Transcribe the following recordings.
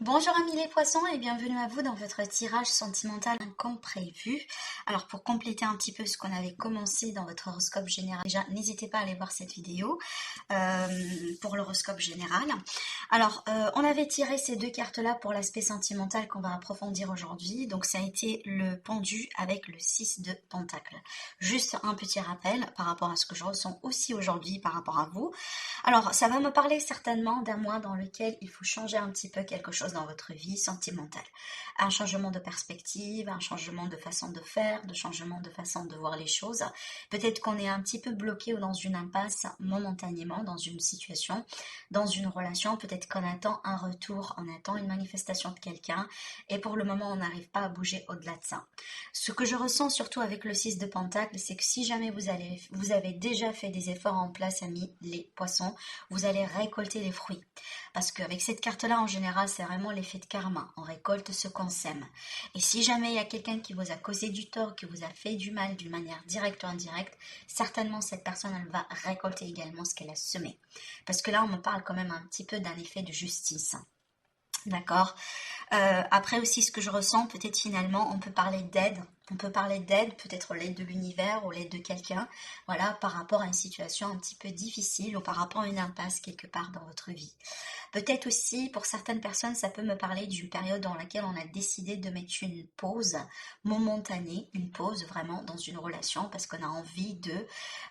Bonjour amis les poissons et bienvenue à vous dans votre tirage sentimental comme prévu. Alors pour compléter un petit peu ce qu'on avait commencé dans votre horoscope général, déjà n'hésitez pas à aller voir cette vidéo pour l'horoscope général. Alors on avait tiré ces deux cartes là pour l'aspect sentimental qu'on va approfondir aujourd'hui. Donc ça a été le pendu avec le 6 de pentacle. Juste un petit rappel par rapport à ce que je ressens aussi aujourd'hui par rapport à vous. Alors, ça va me parler certainement d'un mois dans lequel il faut changer un petit peu quelque chose dans votre vie sentimentale. Un changement de perspective, un changement de façon de faire, de changement de façon de voir les choses. Peut-être qu'on est un petit peu bloqué ou dans une impasse momentanément, dans une situation, dans une relation. Peut-être qu'on attend un retour, on attend une manifestation de quelqu'un et pour le moment, on n'arrive pas à bouger au-delà de ça. Ce que je ressens surtout avec le 6 de Pentacle, c'est que si jamais vous avez déjà fait des efforts en place, amis les poissons, vous allez récolter les fruits. Parce qu'avec cette carte-là, en général, c'est vraiment l'effet de karma. On récolte ce qu'on sème. Et si jamais il y a quelqu'un qui vous a causé du tort, qui vous a fait du mal d'une manière directe ou indirecte, certainement cette personne, elle va récolter également ce qu'elle a semé. Parce que là, on me parle quand même un petit peu d'un effet de justice. D'accord. Après aussi, ce que je ressens, peut-être finalement, on peut parler d'aide. On peut parler d'aide, peut-être l'aide de l'univers ou l'aide de quelqu'un, voilà, par rapport à une situation un petit peu difficile ou par rapport à une impasse quelque part dans votre vie. Peut-être aussi, pour certaines personnes, ça peut me parler d'une période dans laquelle on a décidé de mettre une pause momentanée, une pause vraiment dans une relation parce qu'on a envie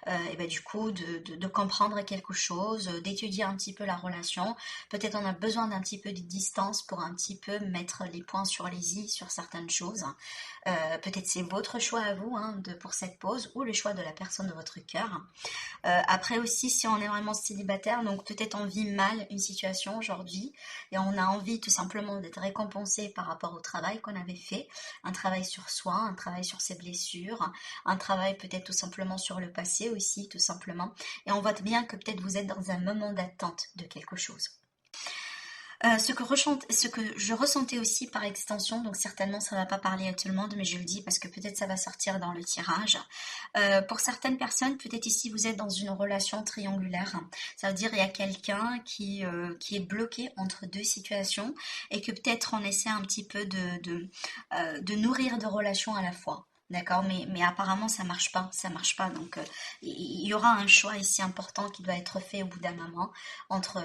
et ben du coup, de comprendre quelque chose, d'étudier un petit peu la relation. Peut-être on a besoin d'un petit peu de distance pour un petit peu mettre les points sur les i sur certaines choses. Peut-être c'est votre choix à vous pour cette pause ou le choix de la personne de votre cœur. Après aussi, si on est vraiment célibataire, donc peut-être on vit mal une situation aujourd'hui et on a envie tout simplement d'être récompensé par rapport au travail qu'on avait fait, un travail sur soi, un travail sur ses blessures, un travail peut-être tout simplement sur le passé aussi, tout simplement. Et on voit bien que peut-être vous êtes dans un moment d'attente de quelque chose. Ce que je ressentais aussi par extension, donc certainement ça ne va pas parler à tout le monde, mais je le dis parce que peut-être ça va sortir dans le tirage. Pour certaines personnes, peut-être ici vous êtes dans une relation triangulaire. Ça veut dire il y a quelqu'un qui est bloqué entre deux situations et que peut-être on essaie un petit peu de nourrir deux relations à la fois. D'accord, mais apparemment ça marche pas. Donc il y aura un choix ici important qui doit être fait au bout d'un moment entre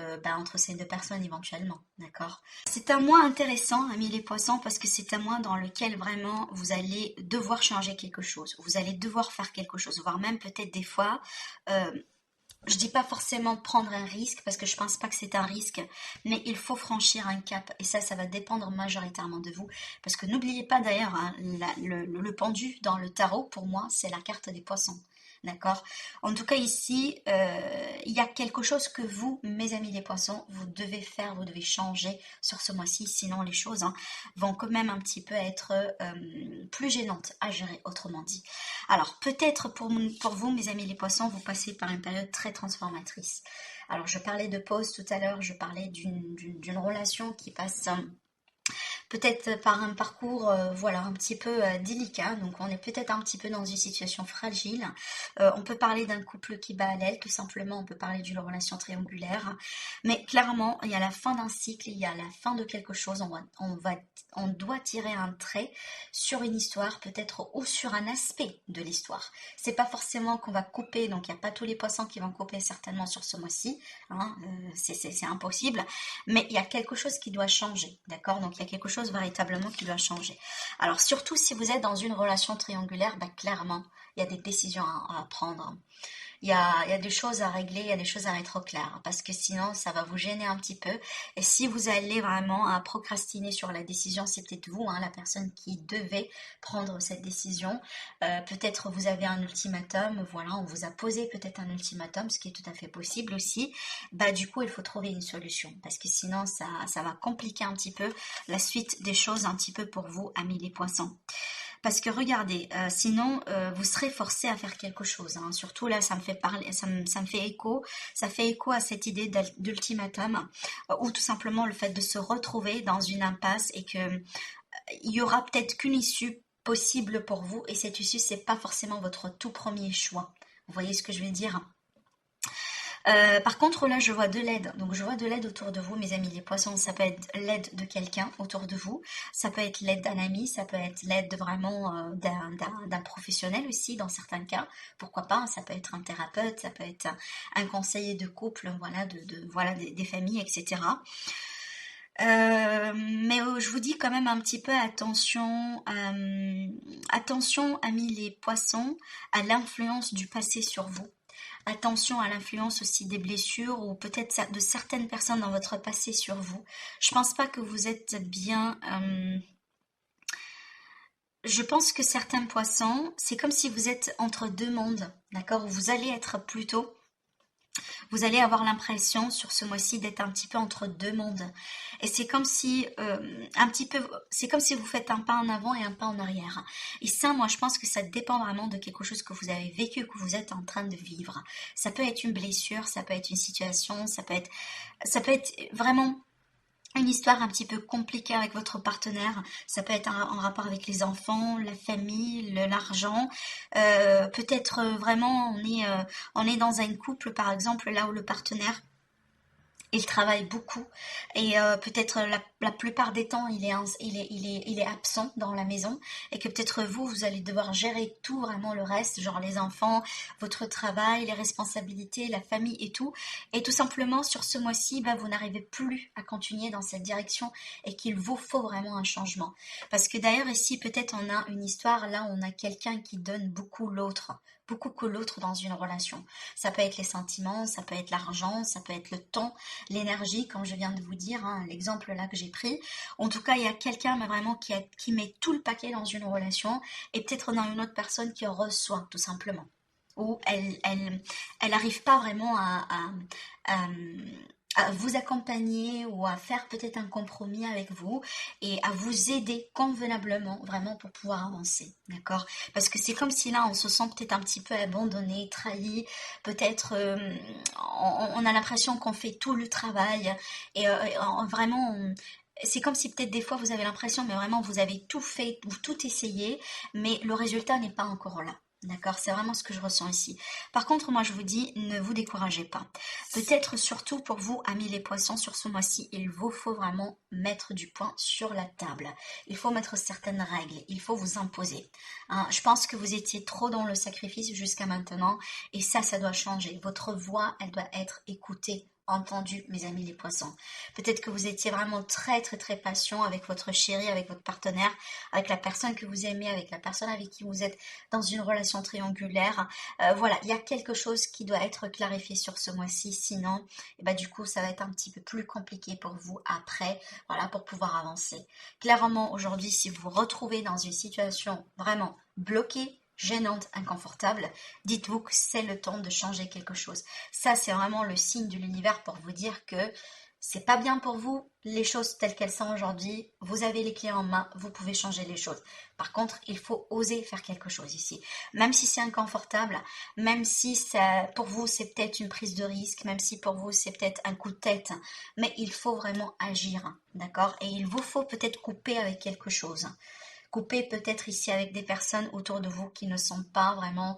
ces deux personnes éventuellement, d'accord? C'est un mois intéressant, amis les poissons, parce que c'est un mois dans lequel vraiment vous allez devoir changer quelque chose, vous allez devoir faire quelque chose, voire même peut-être des fois, euh, je dis pas forcément prendre un risque, parce que je pense pas que c'est un risque, mais il faut franchir un cap, et ça va dépendre majoritairement de vous, parce que n'oubliez pas d'ailleurs, le pendu dans le tarot, pour moi, c'est la carte des poissons. D'accord. En tout cas, ici, il y a quelque chose que vous, mes amis les poissons, vous devez faire, vous devez changer sur ce mois-ci, sinon les choses vont quand même un petit peu être plus gênantes à gérer, autrement dit. Alors, peut-être pour vous, mes amis les poissons, vous passez par une période très transformatrice. Alors, je parlais de pause tout à l'heure, je parlais d'une relation qui passe peut-être par un parcours voilà un petit peu délicat, donc on est peut-être un petit peu dans une situation fragile. On peut parler d'un couple qui bat à l'aile, tout simplement, on peut parler d'une relation triangulaire, mais clairement il y a la fin d'un cycle, il y a la fin de quelque chose, on doit tirer un trait sur une histoire peut-être ou sur un aspect de l'histoire. C'est pas forcément qu'on va couper, donc il n'y a pas tous les poissons qui vont couper certainement sur ce mois-ci, c'est impossible, mais il y a quelque chose qui doit changer, d'accord? Donc il y a quelque chose véritablement qui doit changer. Alors surtout si vous êtes dans une relation triangulaire, bah, clairement, il y a des décisions à prendre. Il y a des choses à régler, il y a des choses à mettre au clair, parce que sinon ça va vous gêner un petit peu. Et si vous allez vraiment à procrastiner sur la décision, c'est peut-être vous, la personne qui devait prendre cette décision. Peut-être vous avez un ultimatum, voilà, on vous a posé peut-être un ultimatum, ce qui est tout à fait possible aussi. Bah du coup, il faut trouver une solution, parce que sinon ça va compliquer un petit peu la suite des choses un petit peu pour vous, amis les poissons. Parce que regardez, sinon vous serez forcé à faire quelque chose. Surtout là, ça me fait parler, ça me fait écho, ça fait écho à cette idée d'ultimatum, ou tout simplement le fait de se retrouver dans une impasse et que il y aura peut-être qu'une issue possible pour vous, et cette issue c'est pas forcément votre tout premier choix. Vous voyez ce que je veux dire? Par contre, là, je vois de l'aide. Donc, je vois de l'aide autour de vous, mes amis les poissons. Ça peut être l'aide de quelqu'un autour de vous. Ça peut être l'aide d'un ami. Ça peut être l'aide vraiment d'un professionnel aussi, dans certains cas. Pourquoi pas? Ça peut être un thérapeute. Ça peut être un conseiller de couple, voilà, voilà, des familles, etc. Mais je vous dis quand même un petit peu attention, amis les poissons, à l'influence du passé sur vous. Attention à l'influence aussi des blessures ou peut-être de certaines personnes dans votre passé sur vous. Je pense pas que vous êtes bien. Je pense que certains poissons, c'est comme si vous êtes entre deux mondes, d'accord? Vous allez être plutôt. Vous allez avoir l'impression sur ce mois-ci d'être un petit peu entre deux mondes. Et c'est comme si c'est comme si vous faites un pas en avant et un pas en arrière. Et ça, moi, je pense que ça dépend vraiment de quelque chose que vous avez vécu, que vous êtes en train de vivre. Ça peut être une blessure, ça peut être une situation, ça peut être vraiment une histoire un petit peu compliquée avec votre partenaire. Ça peut être en rapport avec les enfants, la famille, l'argent. Peut-être vraiment on est dans un couple par exemple là où le partenaire il travaille beaucoup et peut-être la plupart des temps il est absent dans la maison et que peut-être vous allez devoir gérer tout vraiment le reste, genre les enfants, votre travail, les responsabilités, la famille et tout simplement sur ce mois-ci bah, vous n'arrivez plus à continuer dans cette direction et qu'il vous faut vraiment un changement parce que d'ailleurs ici peut-être on a une histoire là on a quelqu'un qui donne beaucoup que l'autre dans une relation. Ça peut être les sentiments, ça peut être l'argent, ça peut être le temps, l'énergie, comme je viens de vous dire, hein, l'exemple là que j'ai pris. En tout cas, il y a quelqu'un mais vraiment qui met tout le paquet dans une relation et peut-être dans une autre personne qui reçoit tout simplement. Ou elle arrive pas vraiment à, à vous accompagner ou à faire peut-être un compromis avec vous et à vous aider convenablement vraiment pour pouvoir avancer, d'accord? Parce que c'est comme si là on se sent peut-être un petit peu abandonné, trahi, peut-être on a l'impression qu'on fait tout le travail et vraiment c'est comme si peut-être des fois vous avez l'impression mais vraiment vous avez tout fait ou tout essayé mais le résultat n'est pas encore là. D'accord, c'est vraiment ce que je ressens ici. Par contre, moi je vous dis, ne vous découragez pas. Peut-être surtout pour vous, amis les poissons, sur ce mois-ci, il vous faut vraiment mettre du point sur la table. Il faut mettre certaines règles, il faut vous imposer. Hein, je pense que vous étiez trop dans le sacrifice jusqu'à maintenant et ça doit changer. Votre voix, elle doit être écoutée, entendue, mes amis les poissons. Peut-être que vous étiez vraiment très patient avec votre chéri, avec votre partenaire, avec la personne que vous aimez, avec la personne avec qui vous êtes dans une relation triangulaire. Voilà, il y a quelque chose qui doit être clarifié sur ce mois-ci, sinon, et bah, du coup, ça va être un petit peu plus compliqué pour vous après, voilà, pour pouvoir avancer. Clairement, aujourd'hui, si vous vous retrouvez dans une situation vraiment bloquée, gênante, inconfortable, dites-vous que c'est le temps de changer quelque chose. Ça, c'est vraiment le signe de l'univers pour vous dire que c'est pas bien pour vous, les choses telles qu'elles sont aujourd'hui, vous avez les clés en main, vous pouvez changer les choses. Par contre, il faut oser faire quelque chose ici. Même si c'est inconfortable, même si ça, pour vous c'est peut-être une prise de risque, même si pour vous c'est peut-être un coup de tête, mais il faut vraiment agir, d'accord? Et il vous faut peut-être couper avec quelque chose. Couper peut-être ici avec des personnes autour de vous qui ne sont pas vraiment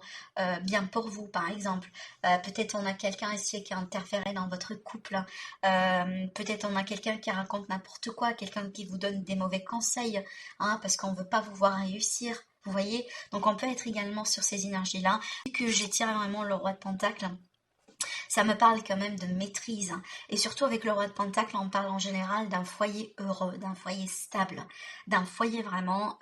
bien pour vous, par exemple. Peut-être on a quelqu'un ici qui a interféré dans votre couple. Peut-être on a quelqu'un qui raconte n'importe quoi, quelqu'un qui vous donne des mauvais conseils, hein, parce qu'on ne veut pas vous voir réussir. Vous voyez? Donc on peut être également sur ces énergies-là. Vu que j'étire vraiment le roi de Pentacle, ça me parle quand même de maîtrise. Et surtout avec le roi de Pentacle, on parle en général d'un foyer heureux, d'un foyer stable, d'un foyer vraiment,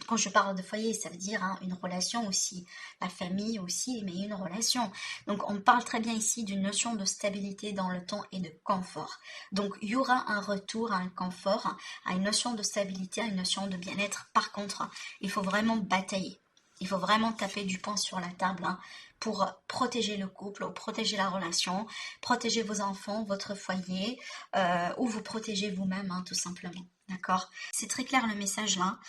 quand je parle de foyer, ça veut dire hein, une relation aussi, la famille aussi, mais une relation. Donc on parle très bien ici d'une notion de stabilité dans le temps et de confort. Donc il y aura un retour à un confort, à une notion de stabilité, à une notion de bien-être. Par contre, il faut vraiment batailler. Il faut vraiment taper du poing sur la table hein, pour protéger le couple, ou protéger la relation, protéger vos enfants, votre foyer, ou vous protéger vous-même, hein, tout simplement. D'accord? C'est très clair le message là.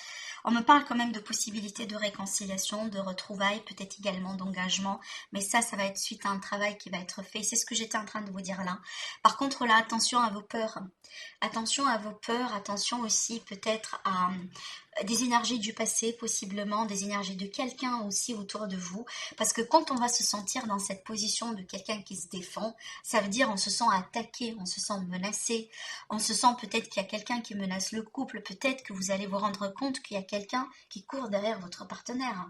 On me parle quand même de possibilités de réconciliation, de retrouvailles, peut-être également d'engagement, mais ça va être suite à un travail qui va être fait. C'est ce que j'étais en train de vous dire là. Par contre là, attention à vos peurs. Attention à vos peurs, attention aussi peut-être à des énergies du passé, possiblement des énergies de quelqu'un aussi autour de vous, parce que quand on on va se sentir dans cette position de quelqu'un qui se défend, ça veut dire on se sent attaqué, on se sent menacé, on se sent peut-être qu'il y a quelqu'un qui menace le couple, peut-être que vous allez vous rendre compte qu'il y a quelqu'un qui court derrière votre partenaire.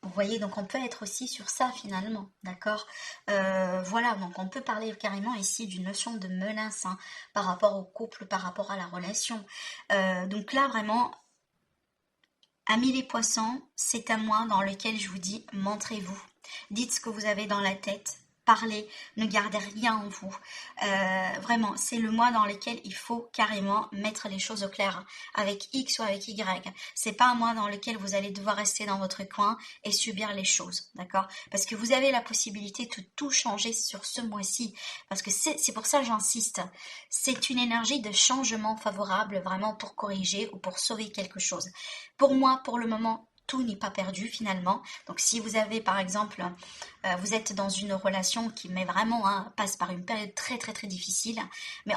Vous voyez, donc on peut être aussi sur ça finalement, d'accord. Voilà, donc on peut parler carrément ici d'une notion de menace hein, par rapport au couple, par rapport à la relation. Donc là, vraiment, amis les poissons, c'est un mois dans lequel je vous dis, montrez-vous. Dites ce que vous avez dans la tête. Parlez, ne gardez rien en vous. Vraiment, c'est le mois dans lequel il faut carrément mettre les choses au clair, avec X ou avec Y. C'est pas un mois dans lequel vous allez devoir rester dans votre coin et subir les choses, d'accord? Parce que vous avez la possibilité de tout changer sur ce mois-ci. Parce que c'est pour ça que j'insiste. C'est une énergie de changement favorable, vraiment pour corriger ou pour sauver quelque chose. Pour moi, pour le moment, tout n'est pas perdu finalement. Donc si vous avez par exemple, vous êtes dans une relation qui met vraiment passe par une période très très très difficile, mais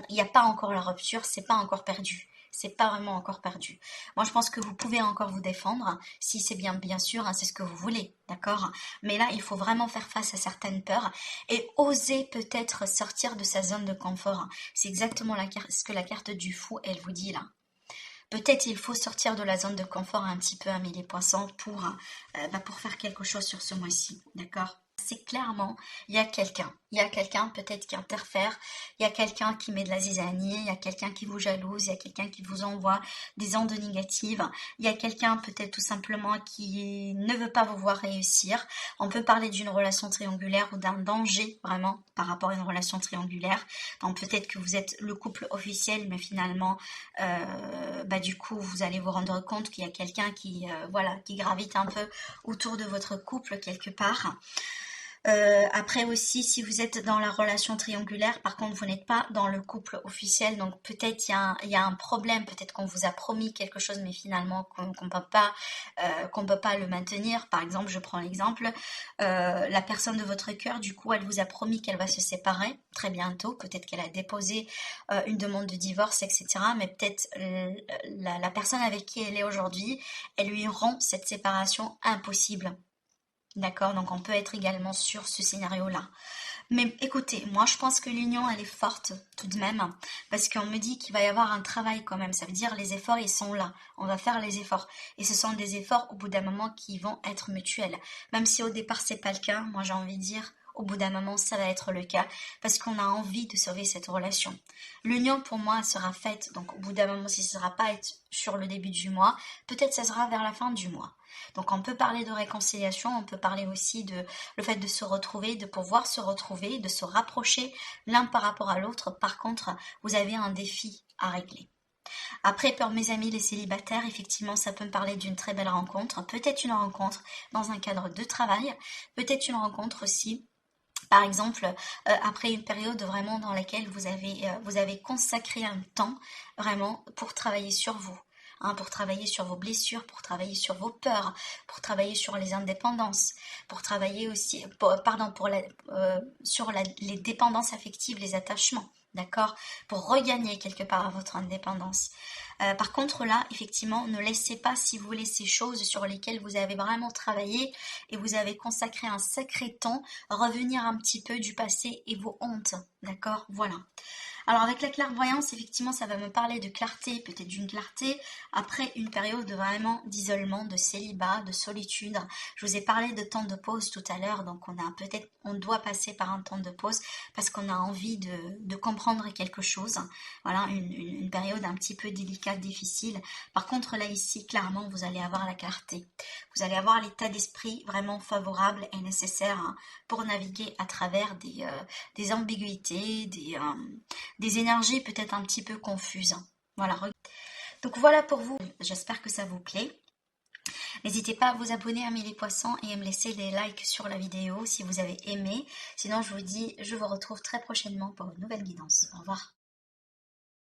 il n'y a pas encore la rupture, c'est pas encore perdu. C'est pas vraiment encore perdu. Moi, je pense que vous pouvez encore vous défendre, si c'est bien sûr, hein, c'est ce que vous voulez, d'accord? Mais là, il faut vraiment faire face à certaines peurs et oser peut-être sortir de sa zone de confort. C'est exactement ce que la carte du fou, elle vous dit là. Peut-être il faut sortir de la zone de confort un petit peu, amis les poissons, pour faire quelque chose sur ce mois-ci, d'accord? C'est clairement, il y a quelqu'un peut-être qui interfère, il y a quelqu'un qui met de la zizanie, il y a quelqu'un qui vous jalouse, il y a quelqu'un qui vous envoie des ondes négatives, il y a quelqu'un peut-être tout simplement qui ne veut pas vous voir réussir. On peut parler d'une relation triangulaire ou d'un danger vraiment par rapport à une relation triangulaire. Donc peut-être que vous êtes le couple officiel, mais finalement, du coup, vous allez vous rendre compte qu'il y a quelqu'un qui gravite un peu autour de votre couple quelque part. Après aussi, si vous êtes dans la relation triangulaire, par contre, vous n'êtes pas dans le couple officiel, donc peut-être il y a un problème, peut-être qu'on vous a promis quelque chose, mais finalement qu'on peut pas le maintenir. Par exemple, je prends l'exemple, la personne de votre cœur, du coup, elle vous a promis qu'elle va se séparer très bientôt. Peut-être qu'elle a déposé une demande de divorce, etc. Mais peut-être la personne avec qui elle est aujourd'hui, elle lui rend cette séparation impossible. D'accord, donc on peut être également sur ce scénario-là. Mais écoutez, moi je pense que l'union elle est forte tout de même, parce qu'on me dit qu'il va y avoir un travail quand même, ça veut dire les efforts ils sont là, on va faire les efforts. Et ce sont des efforts au bout d'un moment qui vont être mutuels. Même si au départ c'est pas le cas, moi j'ai envie de dire, au bout d'un moment ça va être le cas, parce qu'on a envie de sauver cette relation. L'union pour moi elle sera faite, donc au bout d'un moment si ce ne sera pas être sur le début du mois, peut-être ça sera vers la fin du mois. Donc on peut parler de réconciliation, on peut parler aussi de le fait de se retrouver, de pouvoir se retrouver, de se rapprocher l'un par rapport à l'autre. Par contre, vous avez un défi à régler. Après, pour mes amis les célibataires, effectivement, ça peut me parler d'une très belle rencontre. Peut-être une rencontre dans un cadre de travail, peut-être une rencontre aussi par exemple, après une période vraiment dans laquelle vous avez consacré un temps vraiment pour travailler sur vous, hein, pour travailler sur vos blessures, pour travailler sur vos peurs, pour travailler sur les indépendances, pour travailler aussi, sur les dépendances affectives, les attachements. D'accord? Pour regagner quelque part à votre indépendance. Par contre là, effectivement, ne laissez pas, si vous voulez, ces choses sur lesquelles vous avez vraiment travaillé et vous avez consacré un sacré temps, revenir un petit peu du passé et vos hontes. D'accord? Voilà. Alors avec la clairvoyance, effectivement, ça va me parler de clarté, peut-être d'une clarté, après une période vraiment d'isolement, de célibat, de solitude. Je vous ai parlé de temps de pause tout à l'heure, donc on doit passer par un temps de pause parce qu'on a envie de comprendre quelque chose. Voilà, une période un petit peu délicate, difficile. Par contre, là, ici, clairement, vous allez avoir la clarté. Vous allez avoir l'état d'esprit vraiment favorable et nécessaire hein, pour naviguer à travers des ambiguïtés, des énergies peut-être un petit peu confuses. Voilà. Donc voilà pour vous. J'espère que ça vous plaît. N'hésitez pas à vous abonner à les Poissons et à me laisser des likes sur la vidéo si vous avez aimé. Sinon, je vous dis, je vous retrouve très prochainement pour une nouvelle guidance. Au revoir.